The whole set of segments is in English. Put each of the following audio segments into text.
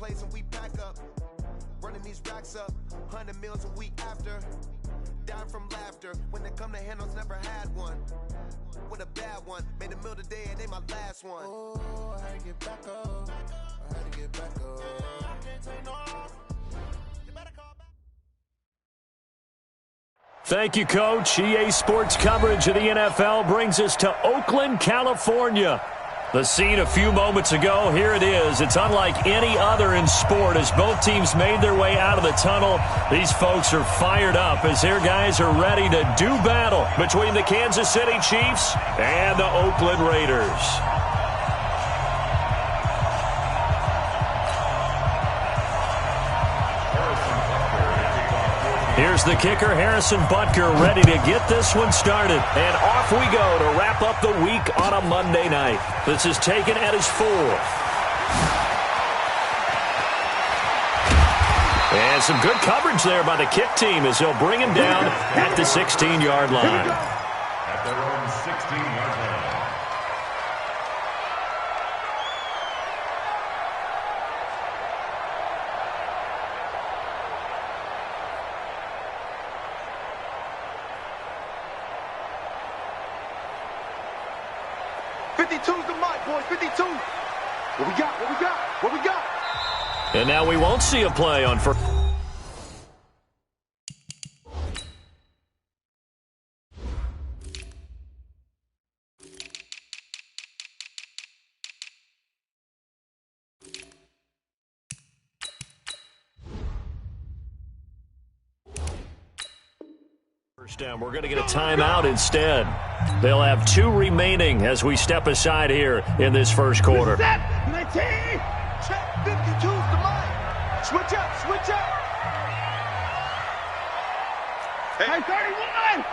place and we pack up. Running these racks up, 100 meals a week after. Dying from laughter, when they come to handles, never had one. With a bad one, made a meal today and they my last one. Oh, I had to get back up, I had to get back up. I can't take no loss. You better call back. Thank you, Coach. EA Sports coverage of the NFL brings us to Oakland, California. The scene a few moments ago, here it is. It's unlike any other in sport as both teams made their way out of the tunnel. These folks are fired up as their guys are ready to do battle between the Kansas City Chiefs and the Oakland Raiders. Here's the kicker, Harrison Butker, ready to get this one started. And off we go to wrap up the week on a Monday night. This is taken at his fourth. And some good coverage there by the kick team as they'll bring him down at the 16-yard line. At their own 16-yard line. What we got? What we got? What we got? And now we won't see a play on first. Down. We're going to get a timeout instead. They'll have 2 remaining as we step aside here in this first quarter. Set, 19, check, 52's the line. Switch up, switch up. Hey, 31.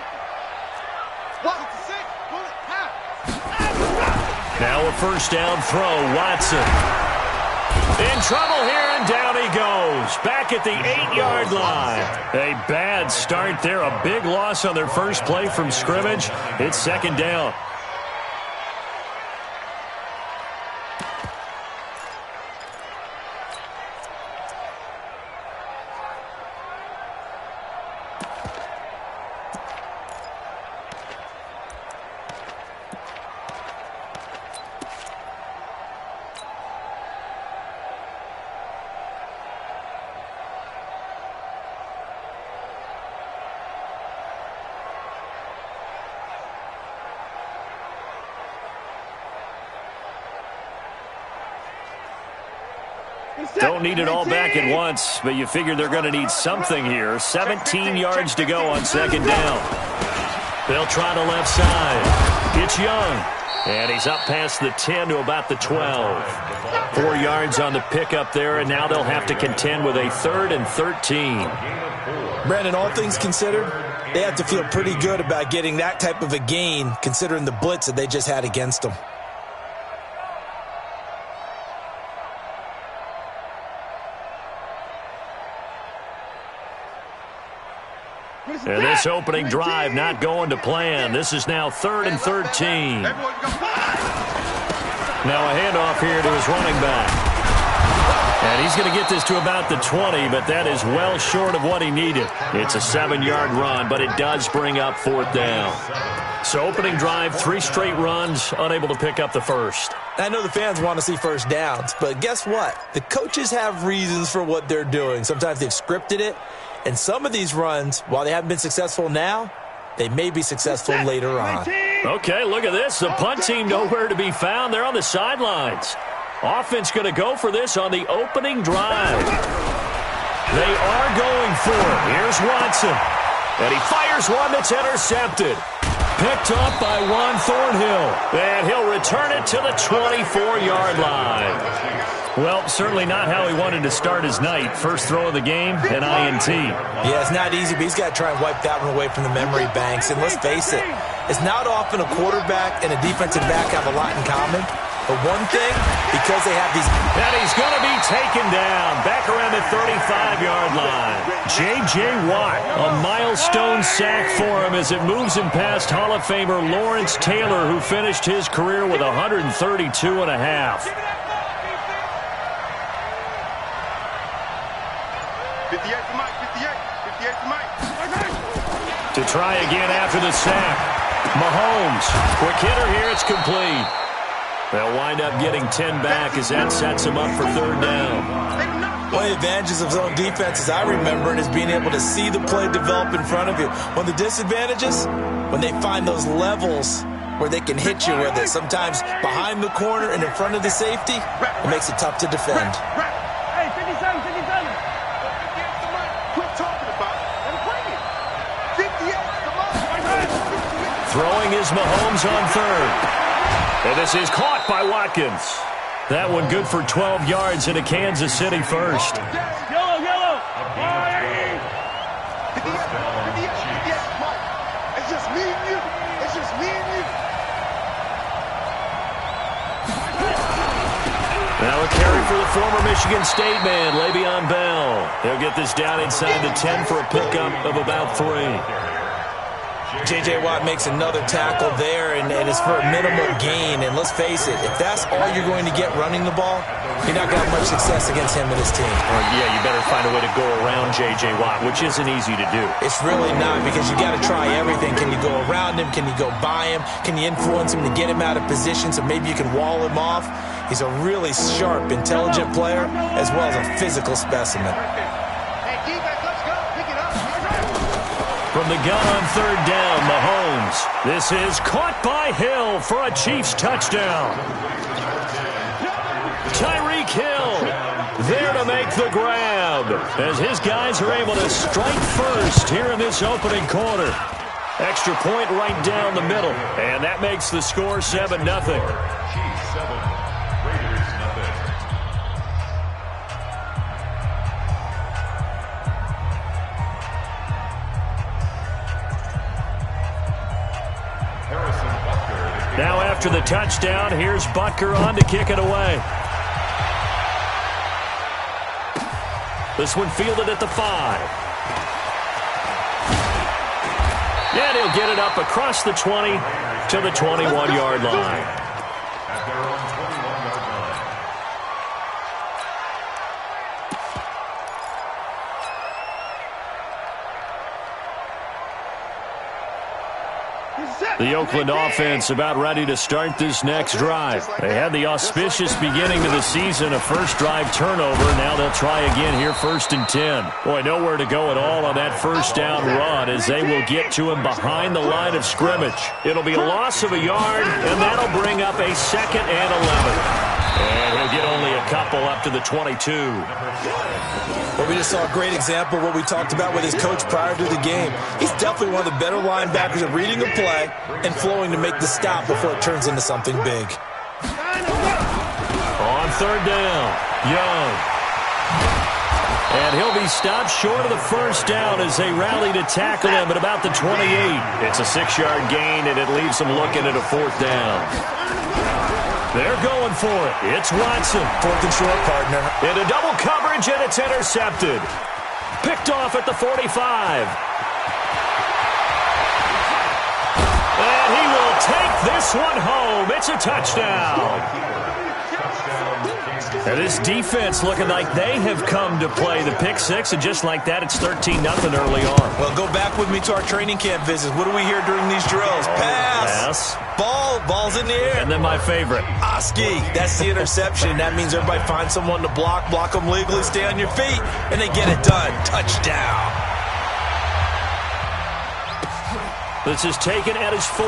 What? 6, bullet, pass. Now a first down throw, Watson. In trouble here, and down he goes. Back at the 8-yard line. A bad start there. A big loss on their first play from scrimmage. It's second down. Don't need it all back at once, but you figure they're going to need something here. 17 yards to go on second down. They'll try the left side. It's Young. And he's up past the 10 to about the 12. 4 yards on the pickup there, and now they'll have to contend with a 3rd and 13. Brandon, all things considered, they have to feel pretty good about getting that type of a gain, considering the blitz that they just had against them. And this opening drive not going to plan. This is now 3rd and 13. Now a handoff here to his running back. And he's going to get this to about the 20, but that is well short of what he needed. It's a 7-yard run, but it does bring up 4th down. So opening drive, 3 straight runs, unable to pick up the first. I know the fans want to see first downs, but guess what? The coaches have reasons for what they're doing. Sometimes they've scripted it. And some of these runs, while they haven't been successful now, they may be successful later on. Okay, look at this. The punt team nowhere to be found. They're on the sidelines. Offense going to go for this on the opening drive. They are going for it. Here's Watson. And he fires one that's intercepted. Picked up by Juan Thornhill. And he'll return it to the 24-yard line. Well, certainly not how he wanted to start his night. First throw of the game, an INT. Yeah, it's not easy, but he's got to try and wipe that one away from the memory banks. And let's face it, it's not often a quarterback and a defensive back have a lot in common. But one thing, because they have these... And he's going to be taken down back around the 35-yard line. J.J. Watt, a milestone sack for him as it moves him past Hall of Famer Lawrence Taylor, who finished his career with 132 and a half. 58 to Mike, 58 to Mike. To try again after the sack. Mahomes, quick hitter here, it's complete. They'll wind up getting 10 back as that sets them up for third down. One of the advantages of zone defense, as I remember it, is being able to see the play develop in front of you. One of the disadvantages, when they find those levels where they can hit you with it, sometimes behind the corner and in front of the safety, it makes it tough to defend. Hey, 57, 57. Quit talking about it. Let him bring it. 58, come on. Throwing is Mahomes on third. And this is caught by Watkins. That one good for 12 yards into Kansas City first. Yellow, yellow. It's just me and you. It's just me and you. Now a carry for the former Michigan State man, Le'Veon Bell. He'll get this down inside the 10 for a pickup of about 3. J.J. Watt makes another tackle there, and it's for a minimal gain. And let's face it, if that's all you're going to get running the ball, you're not going to have much success against him and his team. Yeah, you better find a way to go around J.J. Watt, which isn't easy to do. It's really not, because you got to try everything. Can you go around him? Can you go by him? Can you influence him to get him out of position so maybe you can wall him off? He's a really sharp, intelligent player, as well as a physical specimen. From the gun on third down, Mahomes. This is caught by Hill for a Chiefs touchdown. Tyreek Hill there to make the grab as his guys are able to strike first here in this opening quarter. Extra point right down the middle, and that makes the score 7-0. Chiefs 7, Raiders nothing. Now after the touchdown, here's Butker on to kick it away. This one fielded at the 5. And he'll get it up across the 20 to the 21-yard line. At their own 21-yard line. The Oakland offense about ready to start this next drive. They had the auspicious beginning to the season, a first drive turnover. Now they'll try again here, 1st and 10. Boy, nowhere to go at all on that first down run as they will get to him behind the line of scrimmage. It'll be a loss of a yard, and that'll bring up a 2nd and 11. And he'll get only a couple up to the 22. Well, we just saw a great example of what we talked about with his coach prior to the game. He's definitely one of the better linebackers at reading the play and flowing to make the stop before it turns into something big. On third down, Young. And he'll be stopped short of the first down as they rally to tackle him at about the 28. It's a 6-yard gain, and it leaves them looking at a 4th down. They're going for it. It's Watson. 4th and short, partner. Into double coverage, and it's intercepted. Picked off at the 45. And he will take this one home. It's a touchdown. And this defense looking like they have come to play the pick 6, and just like that, it's 13-0 early on. Well, go back with me to our training camp visits. What do we hear during these drills? Pass. Ball's in the air. And then my favorite. Oski. That's the interception. That means everybody finds someone to block them legally, stay on your feet, and they get it done. Touchdown. This is taken at his 4.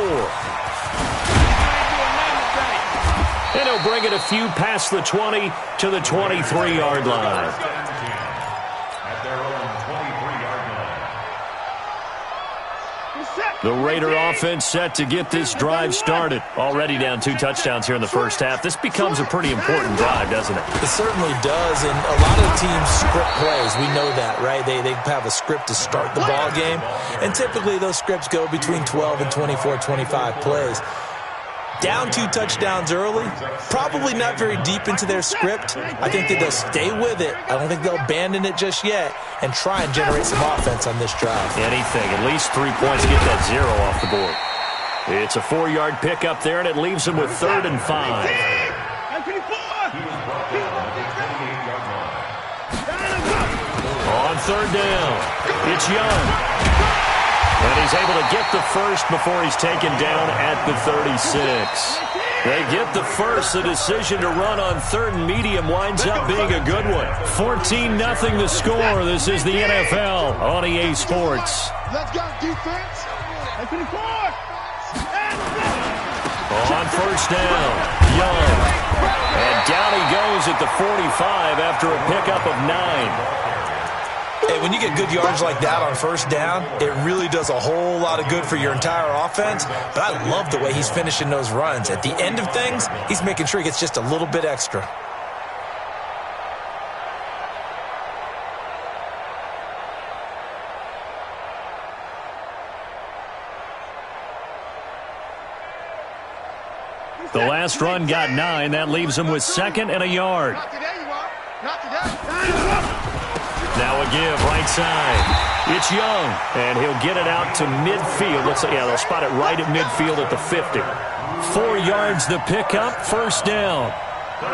And he'll bring it a few past the 20 to the 23-yard line. At their own 23-yard line. The Raider offense set to get this drive started. Already down 2 touchdowns here in the first half. This becomes a pretty important drive, doesn't it? It certainly does, and a lot of the teams script plays. We know that, right? They have a script to start the ball game, and typically those scripts go between 12 and 24, 25 plays. Down 2 touchdowns early, probably not very deep into their script. I think that they'll stay with it. I don't think they'll abandon it just yet and try and generate some offense on this drive. Anything, at least 3 points, get that 0 off the board. It's a 4-yard pickup there, and it leaves them with 3rd and 5. On third down, it's Young. And he's able to get the first before he's taken down at the 36. They get the first. The decision to run on third and medium winds up being a good one. 14-0 the score. This is the NFL on EA Sports. Let's go, defense. On first down, Young. And down he goes at the 45 after a pickup of 9. Hey, when you get good yards like that on first down, it really does a whole lot of good for your entire offense. But I love the way he's finishing those runs. At the end of things, he's making sure he gets just a little bit extra. The last run got 9. That leaves him with 2nd and a yard. Not today, you are. Not today. Now a give, right side. It's Young, and he'll get it out to midfield. They'll spot it right at midfield at the 50. 4 yards the pickup, first down.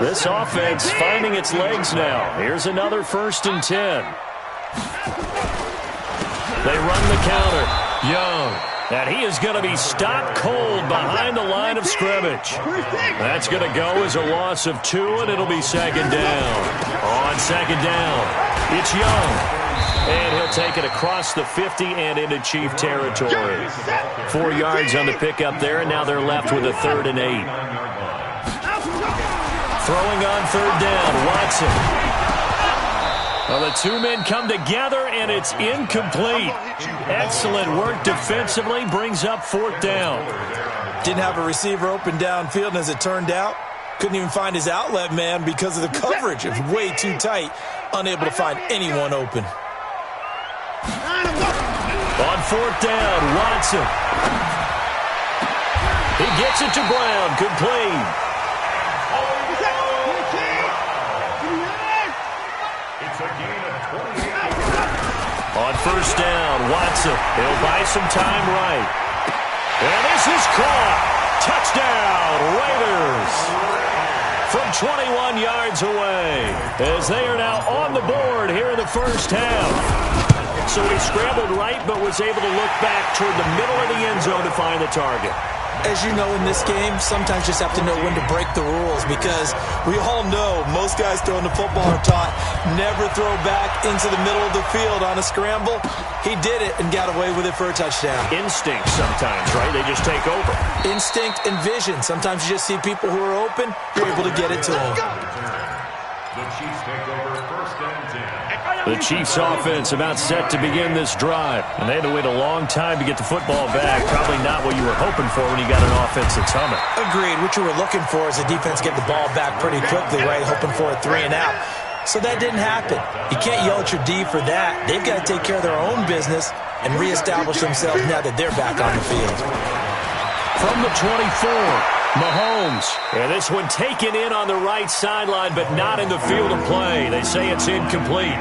This offense finding its legs now. Here's another 1st and 10. They run the counter. Young. And he is going to be stopped cold behind the line of scrimmage. That's going to go as a loss of 2, and it'll be 2nd down. On 2nd down, it's Young. And he'll take it across the 50 and into Chief territory. 4 yards on the pickup there, and now they're left with a 3rd and 8. Throwing on 3rd down, Watson. Well, the 2 men come together, and it's incomplete. Excellent work defensively, brings up 4th down. Didn't have a receiver open downfield, and as it turned out, couldn't even find his outlet man because of the coverage. It was way too tight, unable to find anyone open. On 4th down, Watson. He gets it to Brown, complete. On first down, Watson. He'll buy some time right. And this is caught. Touchdown, Raiders. From 21 yards away, as they are now on the board here in the first half. So he scrambled right, but was able to look back toward the middle of the end zone to find the target. As you know, in this game, sometimes you just have to know when to break the rules, because we all know most guys throwing the football are taught never throw back into the middle of the field on a scramble. He did it and got away with it for a touchdown. Instinct sometimes, right? They just take over. Instinct and vision. Sometimes you just see people who are open, you're able to get it to them. The Chiefs take over 1st and 10. The Chiefs offense about set to begin this drive. And they had to wait a long time to get the football back. Probably not what you were hoping for when you got an offense that's humming. Agreed. What you were looking for is the defense get the ball back pretty quickly, right? Hoping for a 3 and out. So that didn't happen. You can't yell at your D for that. They've got to take care of their own business and reestablish themselves now that they're back on the field. From the 24, Mahomes. And this one taken in on the right sideline, but not in the field of play. They say it's incomplete.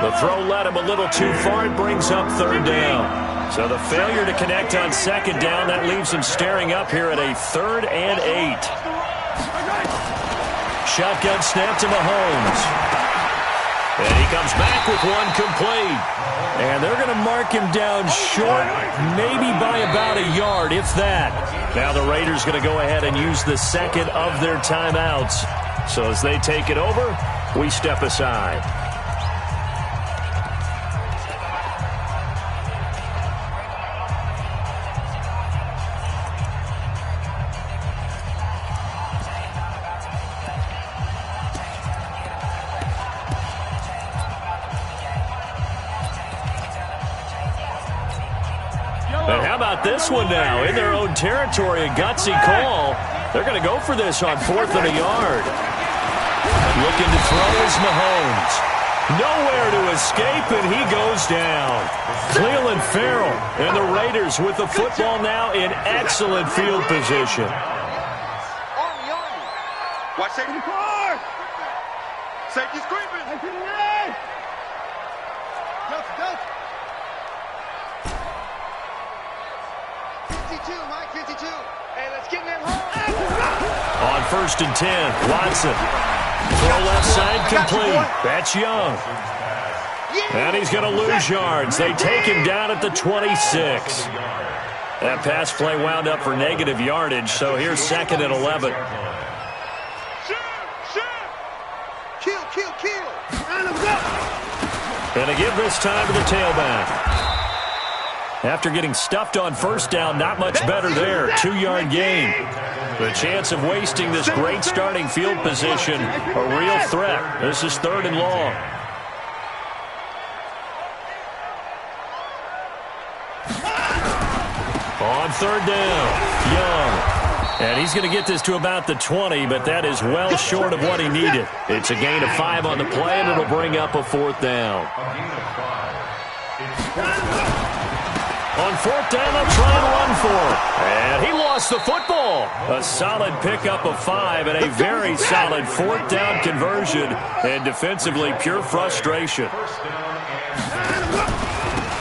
The throw led him a little too far. It brings up 3rd down. So the failure to connect on 2nd down, that leaves him staring up here at a 3rd and 8. Shotgun snap to Mahomes. And he comes back with one complete. And they're going to mark him down short, maybe by about a yard, if that. Now the Raiders going to go ahead and use the 2nd of their timeouts. So as they take it over, we step aside. And how about this one now? In their own territory, a gutsy call. They're going to go for this on 4th and a yard. Looking to throw is Mahomes. Nowhere to escape, and he goes down. Cleveland Farrell and the Raiders with the football now in excellent field position. Watch safety. Safety's creeping. Go. 52, Mike, 52. Hey, let's get in that hole. On 1st and 10, Watson. Throw left side complete. That's Young. And he's going to lose yards. They take him down at the 26. That pass play wound up for negative yardage, so here's 2nd and 11. Kill. And a give this time to the tailback. After getting stuffed on 1st down, not much better there. 2-yard gain. The chance of wasting this great starting field position, a real threat. This is 3rd and long. On 3rd down, Young. And he's going to get this to about the 20, but that is well short of what he needed. It's a gain of 5 on the play, and it'll bring up a 4th down. On 4th down, they'll try and run for it. And he lost the football. A solid pickup of 5 and a very solid 4th down conversion. And defensively, pure frustration.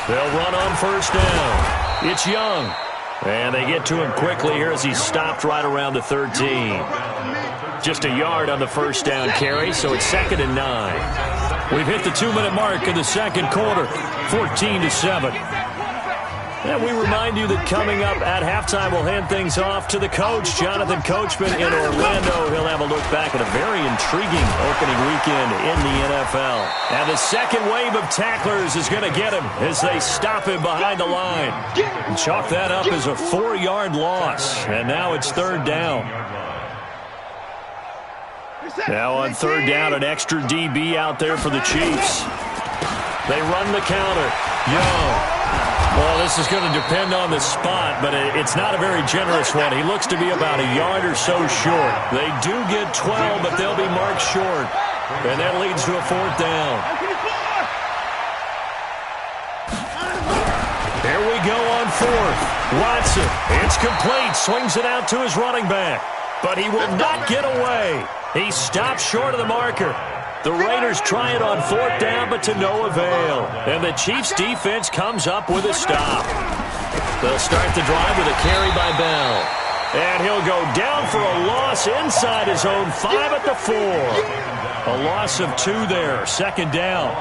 They'll run on 1st down. It's Young. And they get to him quickly here as he's stopped right around the 13. Just a yard on the 1st down carry, so it's 2nd and 9. We've hit the 2-minute mark in the 2nd quarter, 14-7. And we remind you that coming up at halftime, we'll hand things off to the coach, Jonathan Coachman in Orlando. He'll have a look back at a very intriguing opening weekend in the NFL. And the second wave of tacklers is going to get him as they stop him behind the line. And chalk that up as a 4-yard loss. And now it's 3rd down. Now on 3rd down, an extra DB out there for the Chiefs. They run the counter. Young. Well, this is going to depend on the spot, but it's not a very generous one. He looks to be about a yard or so short. They do get 12, but they'll be marked short. And that leads to a 4th down. Here we go on 4th. Watson, it's complete. Swings it out to his running back. But he will not get away. He stops short of the marker. The Raiders try it on 4th down, but to no avail. And the Chiefs' defense comes up with a stop. They'll start the drive with a carry by Bell. And he'll go down for a loss inside his own 5 at the 4. A loss of 2 there, 2nd down.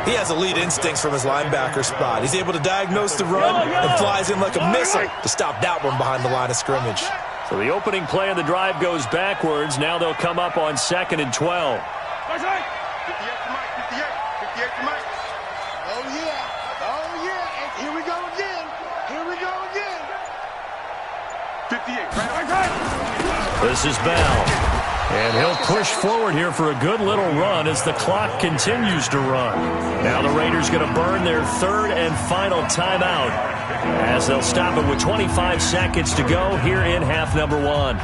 He has elite instincts from his linebacker spot. He's able to diagnose the run and flies in like a missile to stop that one behind the line of scrimmage. So the opening play of the drive goes backwards. Now they'll come up on 2nd and 12. 58 to Mike. Oh, yeah. And here we go again. 58, right. This is Bell. And he'll push forward here for a good little run as the clock continues to run. Now the Raiders going to burn their 3rd and final timeout as they'll stop it with 25 seconds to go here in half number 1.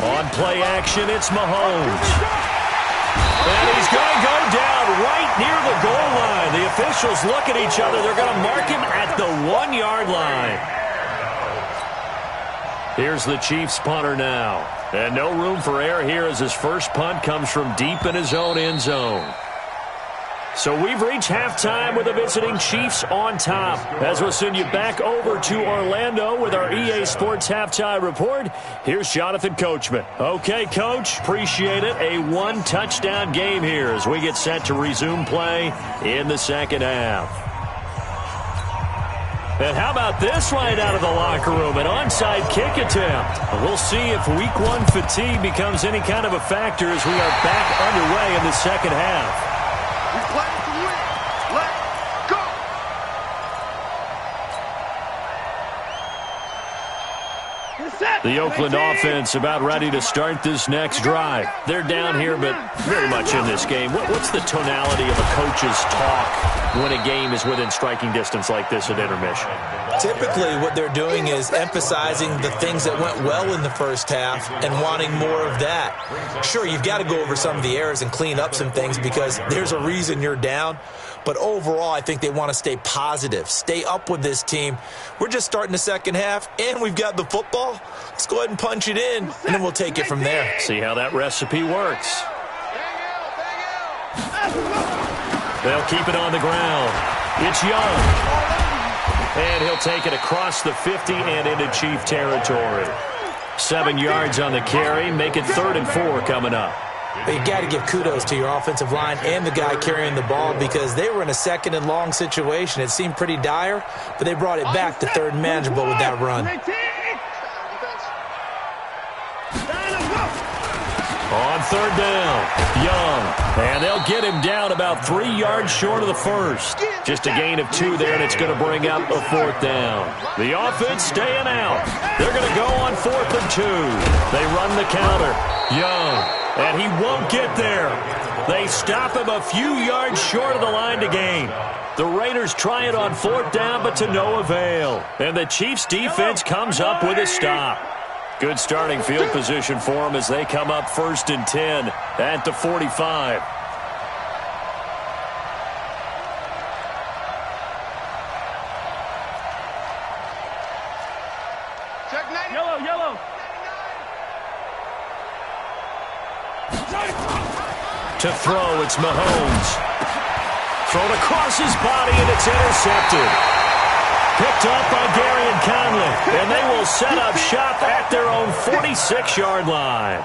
On play action, it's Mahomes. And he's going to go down right near the goal line. The officials look at each other. They're going to mark him at the 1-yard line. Here's the Chiefs punter now. And no room for error here as his first punt comes from deep in his own end zone. So we've reached halftime with the visiting Chiefs on top. As we'll send you back over to Orlando with our EA Sports Halftime Report, here's Jonathan Coachman. Okay, Coach, appreciate it. A 1-touchdown game here as we get set to resume play in the 2nd half. And how about this right out of the locker room, an onside kick attempt. We'll see if week 1 fatigue becomes any kind of a factor as we are back underway in the 2nd half. We play to win. Let's go. The Oakland offense about ready to start this next drive. They're down here, but very much in this game. What's the tonality of a coach's talk when a game is within striking distance like this at intermission? Typically, what they're doing is emphasizing the things that went well in the first half and wanting more of that. Sure, you've got to go over some of the errors and clean up some things because there's a reason you're down. But overall, I think they want to stay positive, stay up with this team. We're just starting the 2nd half, and we've got the football. Let's go ahead and punch it in, and then we'll take it from there. See how that recipe works. They'll keep it on the ground. It's Young. And he'll take it across the 50 and into Chief territory. 7 yards on the carry. Make it 3rd and 4 coming up. But you got to give kudos to your offensive line and the guy carrying the ball because they were in a 2nd and long situation. It seemed pretty dire, but they brought it back to 3rd and manageable with that run. On 3rd down, Young. And they'll get him down about 3 yards short of the first. Just a gain of 2 there, and it's going to bring up a 4th down. The offense staying out. They're going to go on 4th and 2. They run the counter. Young. And he won't get there. They stop him a few yards short of the line to gain. The Raiders try it on 4th down, but to no avail. And the Chiefs' defense comes up with a stop. Good starting field position for them as they come up 1st and 10 at the 45. Yellow. To throw, it's Mahomes. Thrown across his body, and it's intercepted. Picked up by Gary and Conley, and they will set up shop at their own 46-yard line.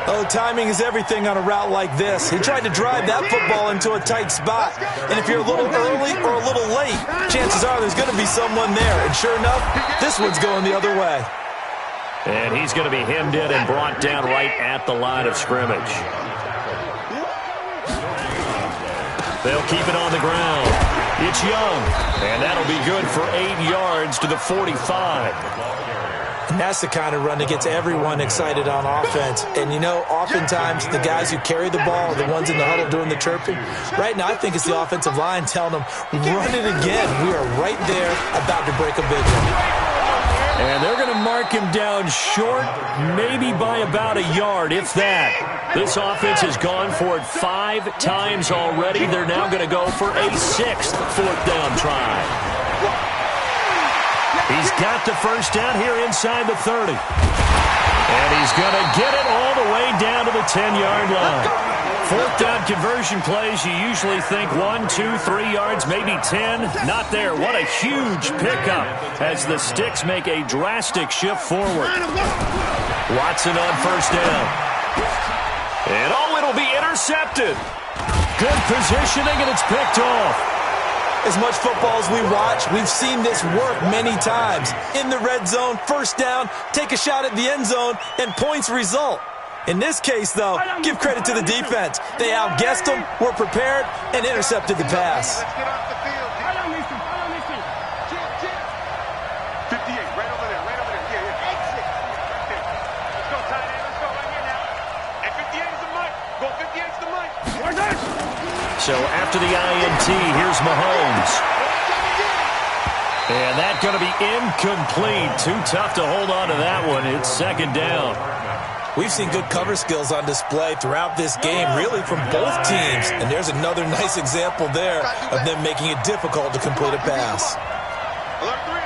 Oh, timing is everything on a route like this. He tried to drive that football into a tight spot. And if you're a little early or a little late, chances are there's going to be someone there. And sure enough, this one's going the other way. And he's going to be hemmed in and brought down right at the line of scrimmage. They'll keep it on the ground. It's Young, and that'll be good for 8 yards to the 45. And that's the kind of run that gets everyone excited on offense. And, you know, oftentimes the guys who carry the ball are the ones in the huddle doing the chirping. Right now, I think it's the offensive line telling them, run it again. We are right there about to break a big one. And they're going to mark him down short, maybe by about a yard, if that. This offense has gone for it 5 times already. They're now going to go for a 6th 4th down try. He's got the first down here inside the 30. And he's going to get it all the way down to the 10-yard line. 4th down conversion plays, you usually think 1, 2, 3 yards, maybe 10. Not there. What a huge pickup as the Sticks make a drastic shift forward. Watson on first down. And it'll be intercepted. Good positioning, and it's picked off. As much football as we watch, we've seen this work many times. In the red zone, first down, take a shot at the end zone, and points result. In this case, though, give credit to the defense. They outguessed them, were prepared, and intercepted the pass. Let's get off the field. 58, right over there. Yeah. Exit. Right there. Let's go, tight end. Let's go right here now. And 58 is the mic. Go, 58 is the mic. So after the INT, here's Mahomes. And that's going to be incomplete. Too tough to hold on to that one. It's 2nd down. We've seen good cover skills on display throughout this game, really from both teams. And there's another nice example there of them making it difficult to complete a pass. Alert 3.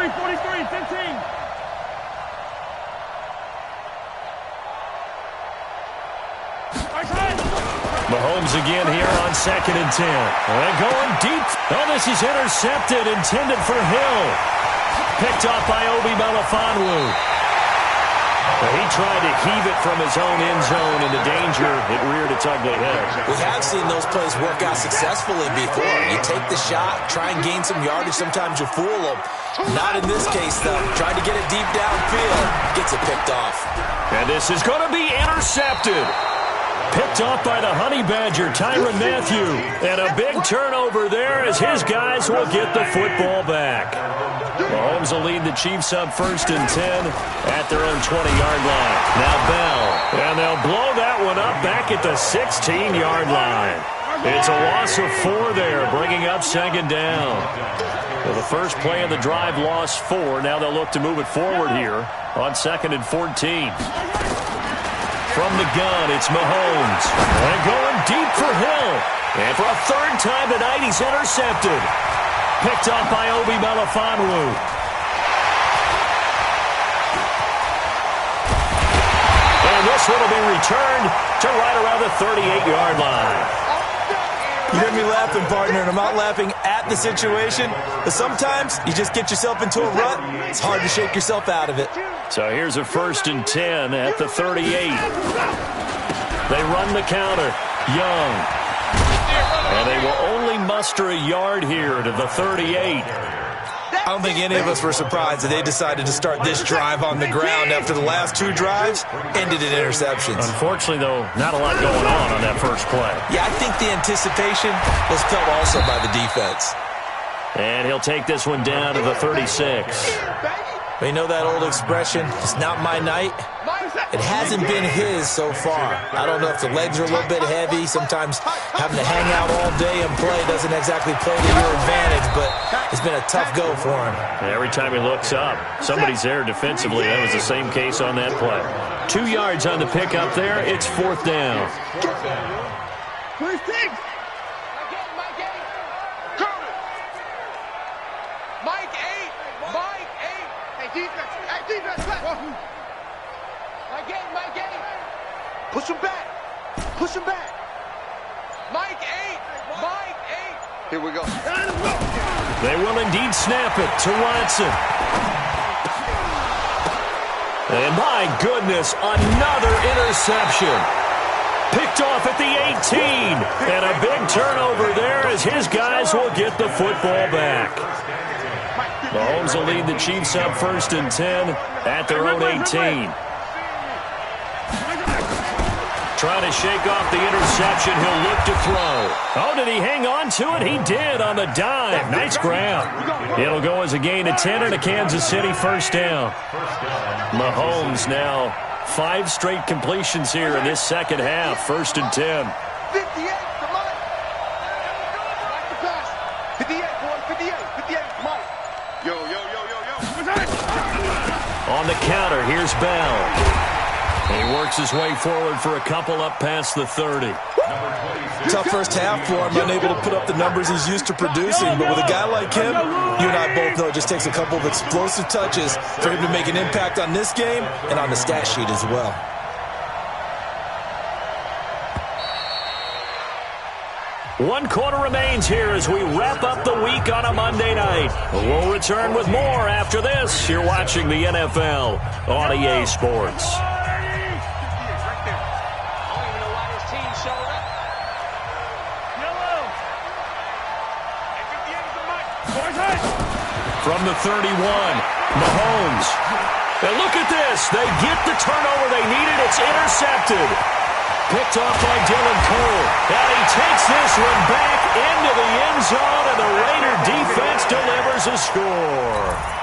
43, 15. Mahomes again here on 2nd and 10. And going deep. Oh, this is intercepted, intended for Hill. Picked off by Obi Melifonwu. He tried to heave it from his own end zone into danger. It reared its ugly head. We have seen those plays work out successfully before. You take the shot, try and gain some yardage. Sometimes you fool them. Not in this case, though. Tried to get it deep downfield. Gets it picked off. And this is going to be intercepted. Picked off by the Honey Badger, Tyrann Mathieu. And a big turnover there as his guys will get the football back. Mahomes will lead the Chiefs up 1st and 10 at their own 20-yard line. Now Bell. And they'll blow that one up back at the 16-yard line. It's a loss of 4 there, bringing up 2nd down. Well, the first play of the drive lost 4. Now they'll look to move it forward here on 2nd and 14. From the gun, it's Mahomes. And going deep for Hill. And for a 3rd time tonight, he's intercepted. Picked up by Obi Melifonwu. this one will be returned to right around the 38-yard line. You hear me laughing, partner, and I'm not laughing at the situation, but sometimes you just get yourself into a rut. It's hard to shake yourself out of it. So here's a 1st and 10 at the 38. They run the counter. Young. And they will only muster a yard here to the 38. I don't think any of us were surprised that they decided to start this drive on the ground after the last 2 drives ended in interceptions. Unfortunately, though, not a lot going on that first play. Yeah, I think the anticipation was felt also by the defense. And he'll take this one down to the 36. But you know that old expression, it's not my night? It hasn't been his so far. I don't know if the legs are a little bit heavy. Sometimes having to hang out all day and play doesn't exactly play to your advantage, but it's been a tough go for him. Every time he looks up, somebody's there defensively. That was the same case on that play. 2 yards on the pickup there. It's 4th down. First six. Mike 8. Mike 8. Hey, defense. Hey, defense. Mike 8. Push him back. Push him back. Mike 8. Mike 8. Here we go. They will indeed snap it to Watson. And my goodness, another interception. Picked off at the 18. And a big turnover there as his guys will get the football back. Mahomes will lead the Chiefs up 1st and 10 at their own 18. Trying to shake off the interception. He'll look to throw. Oh, did he hang on to it? He did on the dive. Nice grab. It'll go as a gain of 10 and a Kansas City 1st down. Mahomes now 5 straight completions here in this second half. 1st and 10. 58, come on. Back the pass. 58, boy, 58, come on. Yo. On the counter, here's Bell. He works his way forward for a couple up past the 30. Tough first half for him, unable to put up the numbers he's used to producing. But with a guy like him, you and I both know it just takes a couple of explosive touches for him to make an impact on this game and on the stat sheet as well. One quarter remains here as we wrap up the week on a Monday night. We'll return with more after this. You're watching the NFL on EA Sports. From the 31, Mahomes. And look at this. They get the turnover they needed. It's intercepted. Picked off by Dylan Cole. And he takes this one back into the end zone, and the Raider defense delivers a score.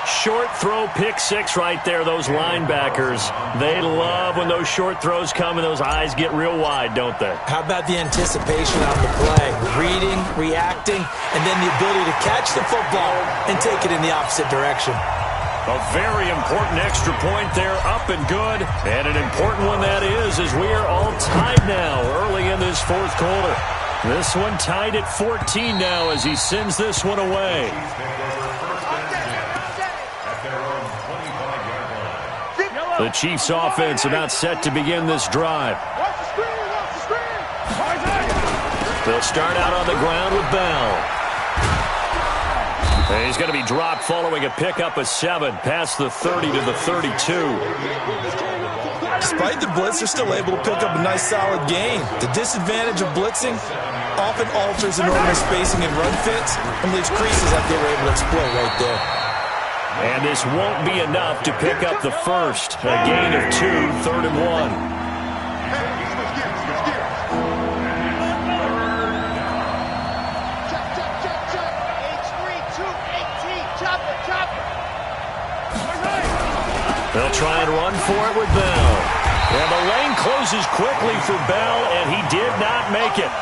Short throw, pick 6 right there. Those linebackers, they love when those short throws come and those eyes get real wide, don't they? How about the anticipation on the play? Reading, reacting, and then the ability to catch the football and take it in the opposite direction. A very important extra point there, up and good. And an important one that is, as we are all tied now early in this 4th quarter. This one tied at 14 now as he sends this one away. The Chiefs offense about set to begin this drive. They'll start out on the ground with Bell. And he's going to be dropped following a pickup of 7 past the 30 to the 32. Despite the blitz, they're still able to pick up a nice solid gain. The disadvantage of blitzing often alters the normal spacing and run fits and leaves creases like they were able to exploit right there. And this won't be enough to pick up the first. A gain of 2, 3rd and 1. They'll try and run for it with Bell. And the lane closes quickly for Bell, and he did not make it.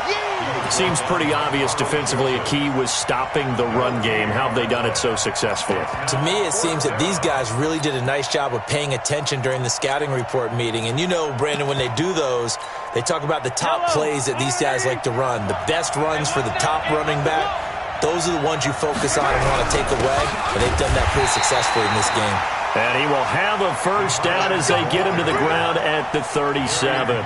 Seems pretty obvious defensively a key was stopping the run game. How have they done it so successfully? To me, it seems that these guys really did a nice job of paying attention during the scouting report meeting. And you know, Brandon, when they do those, they talk about the top plays that these guys like to run. The best runs for the top running back, those are the ones you focus on and want to take away. And they've done that pretty successfully in this game. And he will have a first down as they get him to the ground at the 37.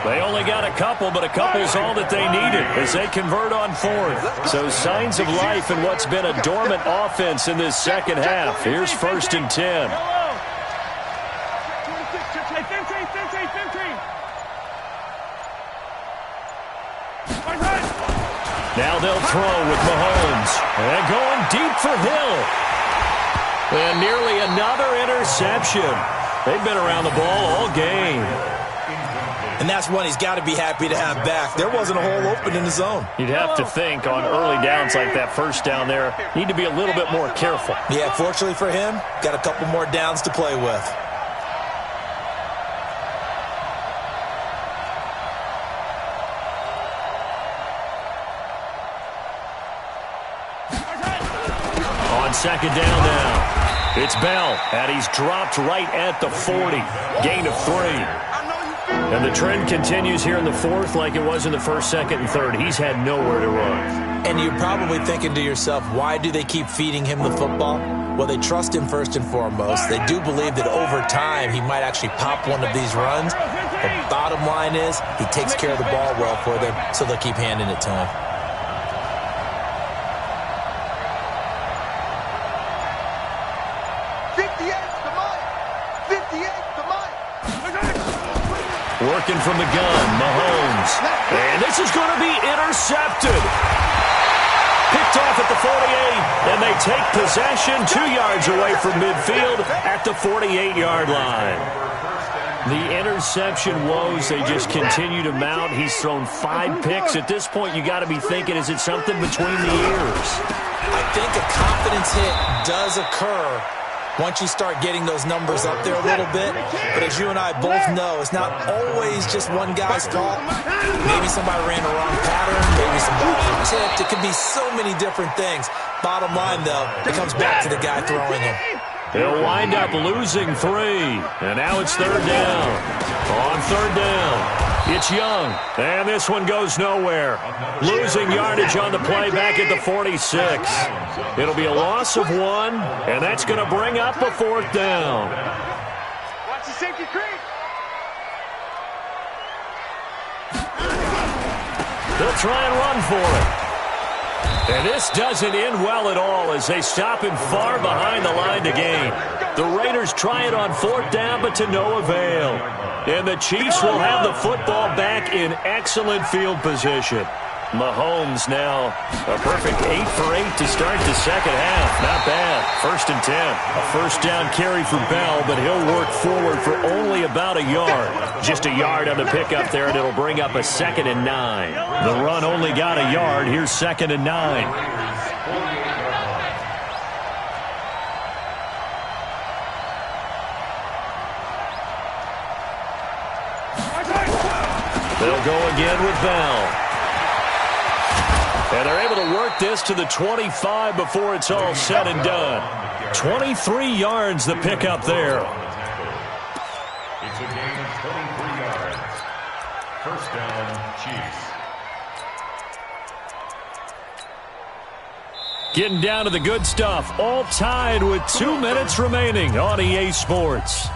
They only got a couple, but a couple's all that they needed as they convert on fourth. So signs of life in what's been a dormant offense in this second half. Here's 1st and 10. Now they'll throw with Mahomes. And going deep for Hill. And nearly another interception. They've been around the ball all game. And that's one he's got to be happy to have back. There wasn't a hole open in the zone. You'd have to think on early downs like that first down there, need to be a little bit more careful. Yeah, fortunately for him, got a couple more downs to play with. On second down now, it's Bell, and he's dropped right at the 40. Gain of 3. And the trend continues here in the fourth like it was in the first, second, and third. He's had nowhere to run. And you're probably thinking to yourself, why do they keep feeding him the football? Well, they trust him first and foremost. They do believe that over time he might actually pop one of these runs. The bottom line is he takes care of the ball well for them, so they'll keep handing it to him. Working from the gun, Mahomes. And this is going to be intercepted. Picked off at the 48, and they take possession 2 yards away from midfield at the 48-yard line. The interception woes, they just continue to mount. He's thrown 5 picks. At this point, you got to be thinking, is it something between the ears? I think a confidence hit does occur once you start getting those numbers up there a little bit. But as you and I both know, it's not always just one guy's fault. Maybe somebody ran the wrong pattern. Maybe some balls were tipped. It could be so many different things. Bottom line, though, it comes back to the guy throwing them. They'll wind up losing 3. And now it's third down. On third down, it's Young. And this one goes nowhere. Losing yardage on the play back at the 46. It'll be a loss of 1, and that's going to bring up a 4th down. Watch the safety creep. They'll try and run for it. And this doesn't end well at all as they stop him far behind the line to gain. The Raiders try it on 4th down, but to no avail. And the Chiefs will have the football back in excellent field position. Mahomes now a perfect 8 for 8 to start the second half. Not bad. 1st and 10. A first down carry for Bell, but he'll work forward for only about a yard. Just a yard on the pickup there, and it'll bring up a 2nd and 9. The run only got a yard. Here's 2nd and 9. They'll go again with Bell. And they're able to work this to the 25 before it's all said and done. 23 yards the pickup there. It's a gain of 23 yards. First down, Chiefs. Getting down to the good stuff. All tied with 2 minutes remaining on EA Sports.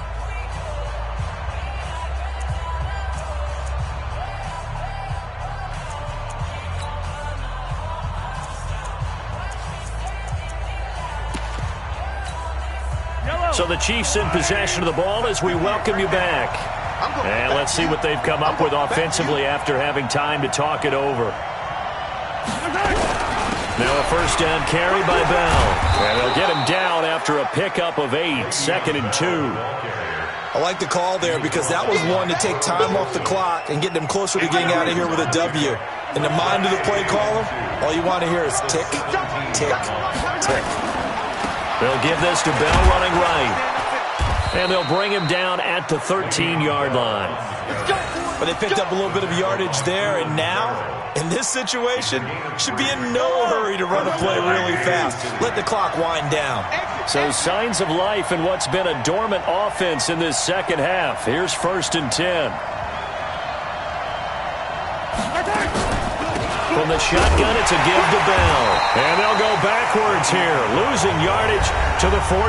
So the Chiefs in possession of the ball as we welcome you back. And let's see what they've come up with offensively after having time to talk it over. Now a first down carry by Bell. And they'll get him down after a pickup of 8, 2nd and 2. I like the call there because that was one to take time off the clock and get them closer to getting out of here with a W. In the mind of the play caller, all you want to hear is tick, tick, tick. They'll give this to Bell running right. And they'll bring him down at the 13-yard line. But they picked up a little bit of yardage there, and now, in this situation, should be in no hurry to run a play really fast. Let the clock wind down. So signs of life in what's been a dormant offense in this second half. Here's 1st and 10. From the shotgun, it's a give to Bell. And they'll go backwards here, losing yardage to the 14.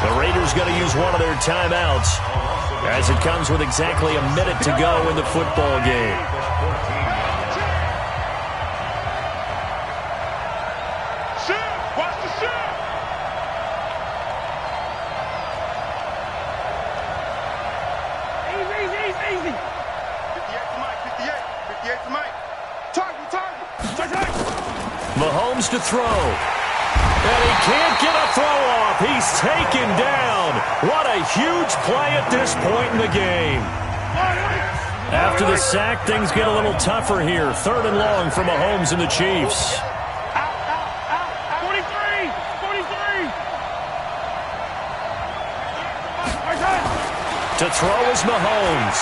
The Raiders going to use one of their timeouts as it comes with exactly a minute to go in the football game. Watch the shot! Easy. 58 to Mike, 58 to Mike. Target. Mahomes to throw. And he can't get a throw off. He's taken down. What a huge play at this point in the game. After the sack, things get a little tougher here. 3rd and long for Mahomes and the Chiefs. Out. 43. To throw is Mahomes.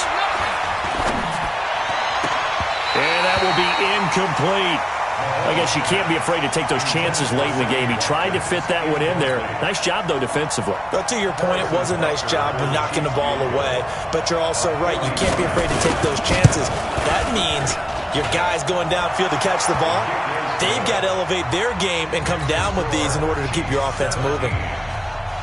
And that will be incomplete. I guess you can't be afraid to take those chances late in the game. He tried to fit that one in there. Nice job, though, defensively. But to your point, it was a nice job of knocking the ball away. But you're also right. You can't be afraid to take those chances. That means your guys going downfield to catch the ball, they've got to elevate their game and come down with these in order to keep your offense moving.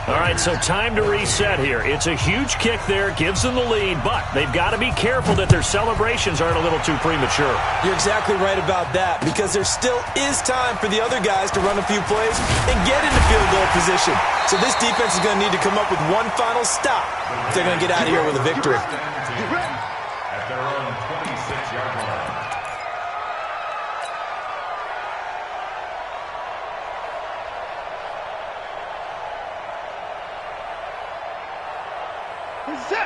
All right, so time to reset here. It's a huge kick there, gives them the lead, but they've got to be careful that their celebrations aren't a little too premature. You're exactly right about that, because there still is time for the other guys to run a few plays and get into field goal position. So this defense is going to need to come up with one final stop if they're going to get out of here with a victory. At their own 26-yard line.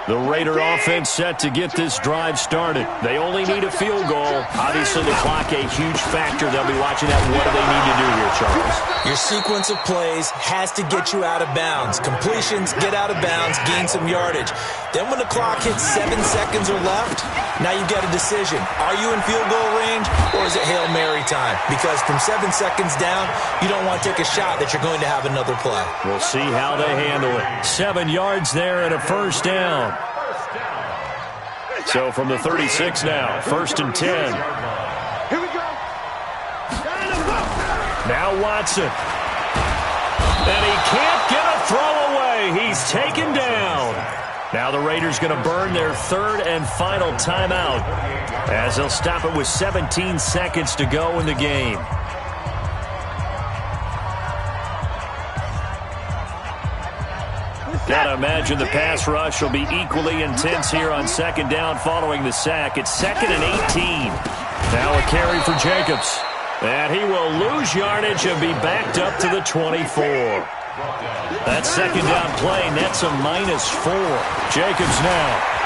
The Raider offense set to get this drive started. They only need a field goal. Obviously, the clock a huge factor. They'll be watching that. What do they need to do here, Charles? Your sequence of plays has to get you out of bounds. Completions, get out of bounds, gain some yardage. Then when the clock hits 7 seconds or left, now you've got a decision. Are you in field goal range, or is it Hail Mary time? Because from 7 seconds down, you don't want to take a shot that you're going to have another play. We'll see how they handle it. 7 yards there and a first down. So from the 36 now, 1st and 10. Here we go. Now Watson. And he can't get a throw away. He's taken down. Now the Raiders going to burn their 3rd and final timeout as they'll stop it with 17 seconds to go in the game. Gotta imagine the pass rush will be equally intense here on 2nd down following the sack. It's 2nd and 18. Now a carry for Jacobs. And he will lose yardage and be backed up to the 24. That 2nd down play nets a -4. Jacobs now